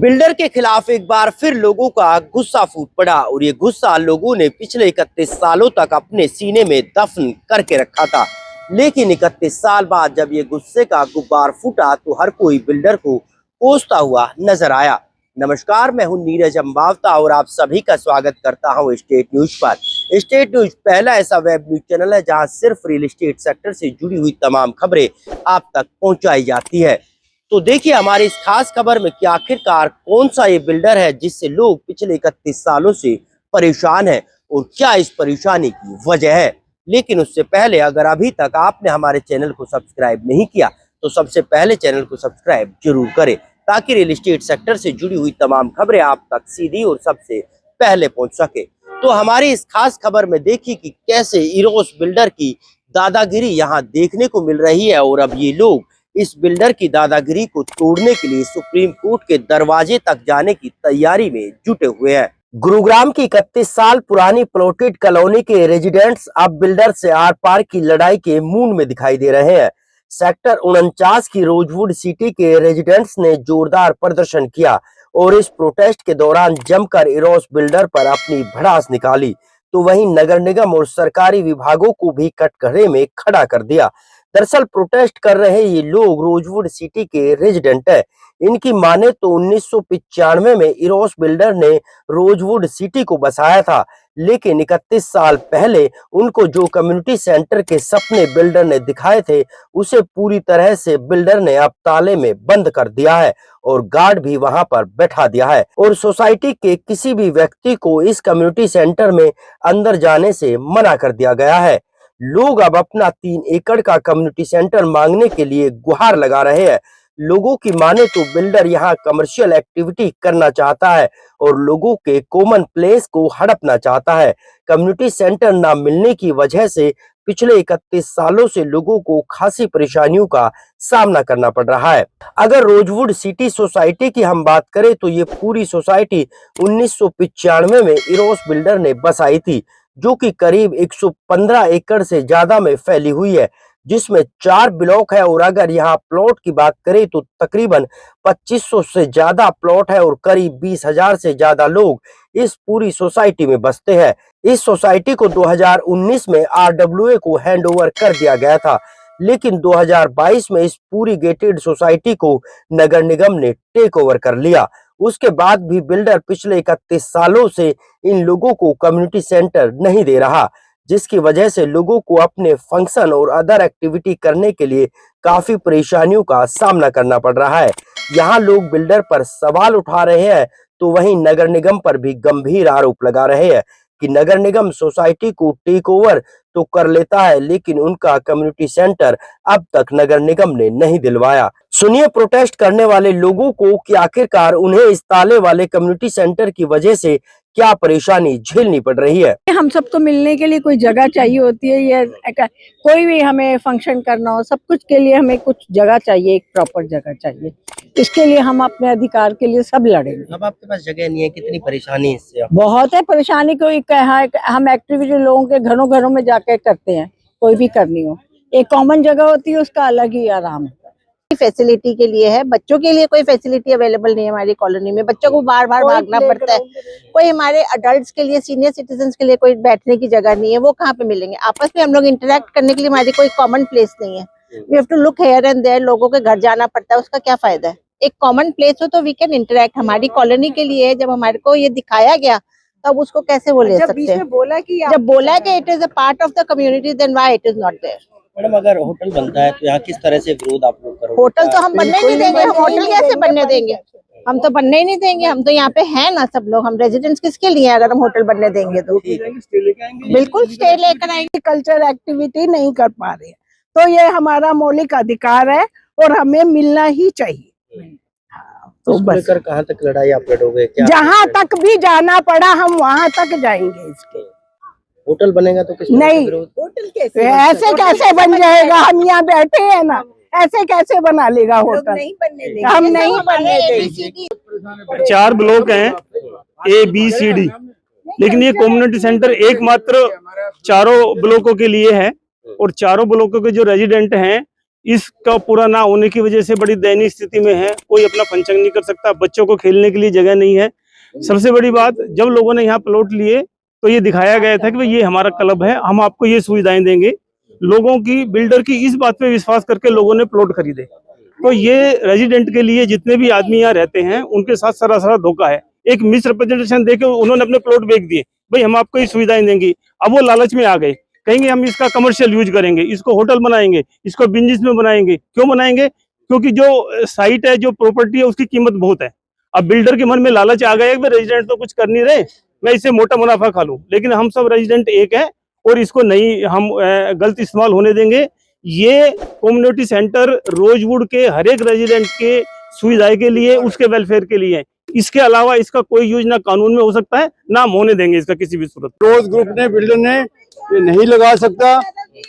Builder के खिलाफ एक बार फिर लोगों का गुस्सा फूट पड़ा और ये गुस्सा लोगों ने पिछले 31 सालों तक अपने सीने में दफन करके रखा था। लेकिन 31 साल बाद जब ये गुस्से का गुब्बार फूटा तो हर कोई बिल्डर को कोसता हुआ नजर आया। नमस्कार, मैं हूं नीरज अम्बावता और आप सभी का स्वागत करता हूं स्टेट न्यूज पर। स्टेट न्यूज पहला ऐसा वेब न्यूज चैनल है जहां सिर्फ रियल एस्टेट सेक्टर से जुड़ी हुई तमाम खबरें आप तक पहुंचाई जाती है। तो देखिए हमारी इस खास खबर में कि आखिरकार कौन सा ये बिल्डर है जिससे लोग पिछले 31 सालों से परेशान हैं और क्या इस परेशानी की वजह है। लेकिन उससे पहले अगर अभी तक आपने हमारे चैनल को सब्सक्राइब नहीं किया तो सबसे पहले चैनल को सब्सक्राइब जरूर करें ताकि रियल एस्टेट सेक्टर से जुड़ी हुई तमाम खबरें आप तक सीधी और सबसे पहले पहुंच सके। तो हमारी इस खास खबर में देखिए कि कैसे इरोस बिल्डर की दादागिरी यहाँ देखने को मिल रही है और अब ये लोग इस बिल्डर की दादागिरी को तोड़ने के लिए सुप्रीम कोर्ट के दरवाजे तक जाने की तैयारी में जुटे हुए हैं। गुरुग्राम की 31 साल पुरानी प्लॉटेड कॉलोनी के रेजिडेंट्स अब बिल्डर से आर पार की लड़ाई के मूड में दिखाई दे रहे हैं। सेक्टर 49 की रोजवुड सिटी के रेजिडेंट्स ने जोरदार प्रदर्शन किया और इस प्रोटेस्ट के दौरान जमकर इरोस बिल्डर पर अपनी भड़ास निकाली, तो वहीं नगर निगम और सरकारी विभागों को भी कटघरे में खड़ा कर दिया। दरअसल प्रोटेस्ट कर रहे ये लोग रोजवुड सिटी के रेजिडेंट है। इनकी माने तो 1995 में इरोस बिल्डर ने रोजवुड सिटी को बसाया था, लेकिन 31 साल पहले उनको जो कम्युनिटी सेंटर के सपने बिल्डर ने दिखाए थे उसे पूरी तरह से बिल्डर ने अब ताले में बंद कर दिया है और गार्ड भी वहां पर बैठा दिया है और सोसाइटी के किसी भी व्यक्ति को इस कम्युनिटी सेंटर में अंदर जाने से मना कर दिया गया है। लोग अब अपना 3 एकड़ का कम्युनिटी सेंटर मांगने के लिए गुहार लगा रहे हैं। लोगों की माने तो बिल्डर यहाँ कमर्शियल एक्टिविटी करना चाहता है और लोगों के कॉमन प्लेस को हड़पना चाहता है। कम्युनिटी सेंटर ना मिलने की वजह से पिछले 31 सालों से लोगों को खासी परेशानियों का सामना करना पड़ रहा है। अगर रोजवुड सिटी सोसाइटी की हम बात करें तो ये पूरी सोसाइटी 1995 में इरोस बिल्डर ने बसाई थी, जो कि करीब 115 एकड़ से ज्यादा में फैली हुई है, जिसमें 4 ब्लॉक है। और अगर यहाँ प्लॉट की बात करें तो तकरीबन 2500 से ज्यादा प्लॉट है और करीब 20,000 से ज्यादा लोग इस पूरी सोसाइटी में बसते हैं। इस सोसाइटी को 2019 में आरडब्ल्यूए को हैंडओवर कर दिया गया था, लेकिन 2022 में इस पूरी गेटेड सोसाइटी को नगर निगम ने टेक ओवर कर लिया। उसके बाद भी बिल्डर पिछले 31 सालों से इन लोगों को कम्युनिटी सेंटर नहीं दे रहा, जिसकी वजह से लोगों को अपने फंक्शन और अदर एक्टिविटी करने के लिए काफी परेशानियों का सामना करना पड़ रहा है। यहाँ लोग बिल्डर पर सवाल उठा रहे हैं तो वहीं नगर निगम पर भी गंभीर आरोप लगा रहे हैं कि नगर निगम सोसाइटी को टेक ओवर तो कर लेता है, लेकिन उनका कम्युनिटी सेंटर अब तक नगर निगम ने नहीं दिलवाया। सुनिए प्रोटेस्ट करने वाले लोगों को कि आखिरकार उन्हें इस ताले वाले कम्युनिटी सेंटर की वजह से क्या परेशानी झेलनी पड़ रही है। हम सबको मिलने के लिए कोई जगह चाहिए होती है, ये कोई भी हमें फंक्शन करना हो, सब कुछ के लिए हमें कुछ जगह चाहिए, एक प्रॉपर जगह चाहिए। इसके लिए हम अपने अधिकार के लिए सब लड़ेंगे। अब आपके पास जगह नहीं है, कितनी परेशानी है इससे? बहुत है परेशानी। कोई हम एक्टिविटी लोगों के घरों घरों में जाके करते हैं, कोई भी करनी हो, एक कॉमन जगह होती है, उसका अलग ही आराम है। फैसिलिटी के लिए है, बच्चों के लिए कोई फैसिलिटी अवेलेबल नहीं है हमारी कॉलोनी में। बच्चों को बार बार भागना पड़ता है। कोई हमारे अडल्ट्स के लिए, सीनियर सिटीजन्स के लिए कोई बैठने की जगह नहीं है। वो कहाँ पे मिलेंगे? आपस में हम लोग इंटरेक्ट करने के लिए हमारी कोई कॉमन प्लेस नहीं है। We have to look here and there. लोगों के घर जाना पड़ता है, उसका क्या फायदा है? एक कॉमन प्लेस हो तो वी कैन इंटरेक्ट। हमारी कॉलोनी के लिए जब हमारे को ये दिखाया गया तब उसको कैसे वो ले सकते हैं? जब बोला कि it is a part of the community, then why it is not there? Madam, अगर होटल बनता है तो यहाँ किस तरह से विरोध आप लोग करोगे? होटल तो हम बनने नहीं देंगे। हम होटल कैसे बनने देंगे? हम तो बनने ही नहीं देंगे। हम तो यहाँ पे हैं ना सब लोग। हम रेजिडेंट्स किसके लिए हैं? अगर हम होटल बनने देंगे तो बिल्कुल स्टे लेकर आएंगे। कल्चर एक्टिविटी नहीं कर पा रहे हैं तो ये हमारा मौलिक अधिकार है और हमें मिलना ही चाहिए। तो बस कहाँ तक लड़ाई आप लड़ोगे? जहाँ तक भी जाना पड़ा हम वहाँ तक जाएंगे। इसके होटल बनेगा तो किस नहीं, होटल कैसे? ऐसे कैसे बन जाएगा? हम यहाँ बैठे हैं ना, ऐसे कैसे बना लेगा होटल? हम नहीं बनने देंगे। 4 ब्लॉक हैं, A, B, C, D, लेकिन ये कम्युनिटी सेंटर एकमात्र चारों ब्लॉकों के लिए है और चारों ब्लॉकों के जो रेजिडेंट हैं इसका पूरा ना होने की वजह से बड़ी दयनीय स्थिति में है। कोई अपना फंक्शन नहीं कर सकता, बच्चों को खेलने के लिए जगह नहीं है। सबसे बड़ी बात, जब लोगों ने यहाँ प्लॉट लिए तो ये दिखाया गया था कि भाई ये हमारा क्लब है, हम आपको ये सुविधाएं देंगे। लोगों की, बिल्डर की इस बात पे विश्वास करके लोगों ने प्लॉट खरीदे। तो ये रेजिडेंट के लिए, जितने भी आदमी यहाँ रहते हैं, उनके साथ सरासर धोखा है। एक मिस रिप्रेजेंटेशन देके उन्होंने अपने प्लॉट बेच दिए, भाई हम आपको ये सुविधाएं देंगे। अब वो लालच में आ गए, कहेंगे हम इसका कमर्शियल यूज करेंगे, इसको होटल बनाएंगे, इसको बिजनेस में बनाएंगे। क्यों बनाएंगे? क्योंकि जो साइट है, जो प्रॉपर्टी है, उसकी कीमत बहुत है। अब बिल्डर के मन में लालच आ गया कि रेजिडेंट तो कुछ कर नहीं रहे, मैं इससे मोटा मुनाफा खा लूं। लेकिन हम सब रेजिडेंट एक है और इसको नहीं हम गलत इस्तेमाल होने देंगे। ये कम्युनिटी सेंटर रोजवुड के हर एक रेजिडेंट के सुविधा के लिए, उसके वेलफेयर के लिए। इसके अलावा इसका कोई यूज ना कानून में हो सकता है, ना हम होने देंगे इसका किसी भी सूरत। रोज ग्रुप ने, बिल्डर ने ये नहीं लगा सकता,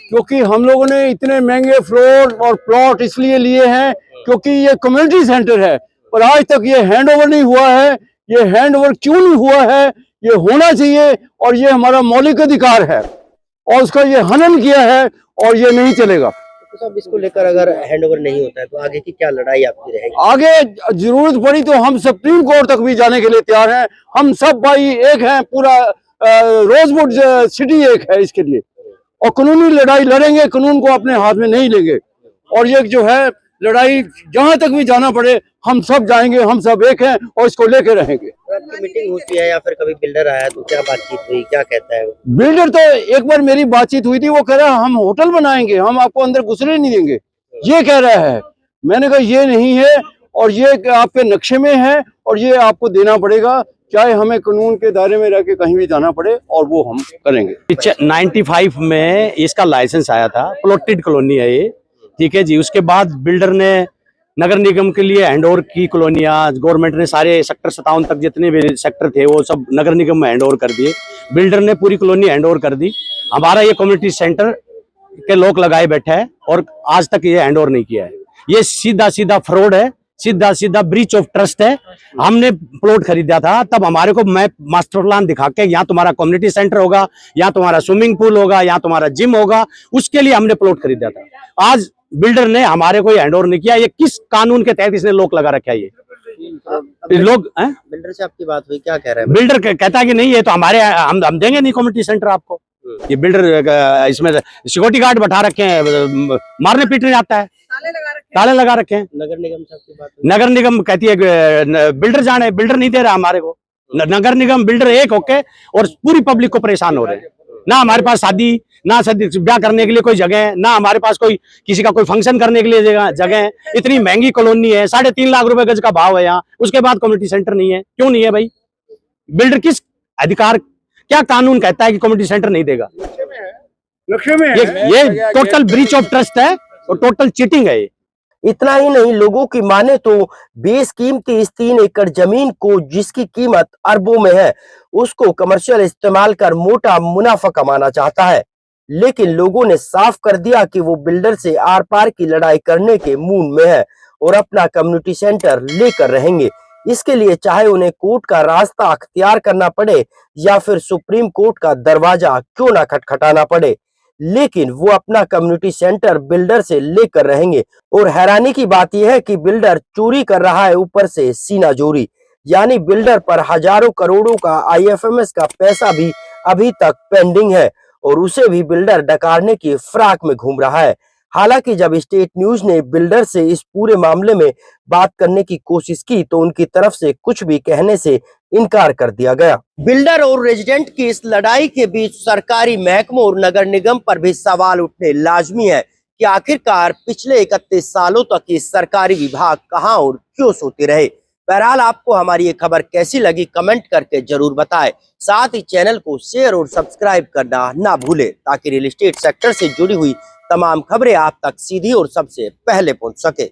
क्योंकि हम लोगों ने इतने महंगे फ्लोर और प्लॉट इसलिए लिए हैं क्योंकि ये कम्युनिटी सेंटर है, और आज तक ये हैंडओवर नहीं हुआ है। ये हैंडओवर क्यों नहीं हुआ है? ये होना चाहिए, और ये हमारा मौलिक अधिकार है, और उसका ये हनन किया है, और ये नहीं चलेगा। तो साहब, इसको लेकर अगर हैंडओवर नहीं होता है तो आगे की क्या लड़ाई आपकी रहेगी? आगे जरूरत पड़ी तो हम सुप्रीम कोर्ट तक भी जाने के लिए तैयार हैं। हम सब भाई एक हैं, पूरा रोजवुड सिटी एक है इसके लिए, और कानूनी लड़ाई लड़ेंगे, कानून को अपने हाथ में नहीं लेंगे। और ये जो है लड़ाई, जहां तक भी जाना पड़े हम सब जाएंगे, हम सब एक हैं और इसको लेके रहेंगे। आपकी मीटिंग होती है या फिर कभी बिल्डर आया तो क्या बातचीत हुई, क्या कहता है वो? बिल्डर तो एक बार मेरी बातचीत हुई थी, वो कह रहा है हम होटल बनाएंगे, हम आपको अंदर घुसने नहीं देंगे, ये कह रहा है। मैंने कहा ये नहीं है, और ये आपके नक्शे में है, और ये आपको देना पड़ेगा, चाहे हमें कानून के दायरे में रह के कहीं भी जाना पड़े, और वो हम करेंगे। 95 में इसका लाइसेंस आया था, प्लॉटेड कॉलोनी है ये, ठीक है जी। उसके बाद बिल्डर ने नगर निगम के लिए हैंडओवर की कॉलोनियां, गवर्नमेंट ने सारे सेक्टर 57 तक जितने भी सेक्टर थे वो सब नगर निगम में हैंडओवर कर दिए। बिल्डर ने पूरी कॉलोनी हैंडओवर कर दी। हमारा ये कम्युनिटी सेंटर के लोग लगाए बैठा है और आज तक ये हैंडओवर नहीं किया है। ये सीधा सीधा फ्रॉड है, सीधा सीधा ब्रीच ऑफ ट्रस्ट है। हमने प्लॉट खरीदा था, तब हमारे को मैप मास्टर प्लान दिखा के यहाँ तुम्हारा कम्युनिटी सेंटर होगा, यहाँ तुम्हारा स्विमिंग पूल होगा, यहाँ तुम्हारा जिम होगा, उसके लिए हमने प्लॉट खरीदा था। आज बिल्डर ने हमारे को हैंडओवर नहीं किया। ये किस कानून के तहत इसने लोग लगा रखा है? ये लोग बिल्डर से आपकी बात हुई, क्या कह रहे हैं? बिल्डर कहता है कि नहीं, ये तो हमारे, हम देंगे नहीं कम्युनिटी सेंटर आपको। ये बिल्डर इसमें सिक्योरिटी गार्ड बैठा रखे हैं, मारने पीटने जाता है, ताले लगा रखे हैं। नगर निगम से आपकी बात हुई? नगर निगम कहती है बिल्डर जाने, बिल्डर नहीं दे रहा हमारे को। नगर निगम बिल्डर एक होके और पूरी पब्लिक को परेशान हो रहे हैं। ना हमारे पास शादी, ना शादी ब्याह करने के लिए कोई जगह है, ना हमारे पास कोई किसी का कोई फंक्शन करने के लिए जगह है। इतनी महंगी कॉलोनी है, 3.5 लाख रुपए गज का भाव है यहाँ, उसके बाद कम्युनिटी सेंटर नहीं है। क्यों नहीं है भाई? बिल्डर किस अधिकार, क्या कानून कहता है कि कम्युनिटी सेंटर नहीं देगा? नक्शे में ये टोटल ब्रीच ऑफ ट्रस्ट है और टोटल चीटिंग है ये। इतना ही नहीं, लोगों की माने तो बेशकीमती इस 3 एकड़ जमीन को, जिसकी कीमत अरबों में है, उसको कमर्शियल इस्तेमाल कर मोटा मुनाफा कमाना चाहता है। लेकिन लोगों ने साफ कर दिया कि वो बिल्डर से आर पार की लड़ाई करने के मूड में है और अपना कम्युनिटी सेंटर लेकर रहेंगे। इसके लिए चाहे उन्हें कोर्ट का रास्ता अख्तियार करना पड़े या फिर सुप्रीम कोर्ट का दरवाजा क्यों ना खटखटाना पड़े, लेकिन वो अपना कम्युनिटी सेंटर बिल्डर से लेकर रहेंगे। और हैरानी की बात यह है कि बिल्डर चोरी कर रहा है, ऊपर से सीना जोरी, यानी बिल्डर पर हजारों करोड़ों का IFMS का पैसा भी अभी तक पेंडिंग है और उसे भी बिल्डर डकारने की फिराक में घूम रहा है। हालांकि जब स्टेट न्यूज ने बिल्डर से इस पूरे मामले में बात करने की कोशिश की तो उनकी तरफ से कुछ भी कहने से इनकार कर दिया गया। बिल्डर और रेजिडेंट की इस लड़ाई के बीच सरकारी महकमों और नगर निगम पर भी सवाल उठने लाजमी है कि आखिरकार पिछले 31 सालों तक ये सरकारी विभाग कहां और क्यों सोते रहे। बहरहाल आपको हमारी ये खबर कैसी लगी कमेंट करके जरूर बताएं। साथ ही चैनल को शेयर और सब्सक्राइब करना ना भूलें ताकि रियल एस्टेट सेक्टर से जुड़ी हुई तमाम खबरें आप तक सीधी और सबसे पहले पहुंच सके।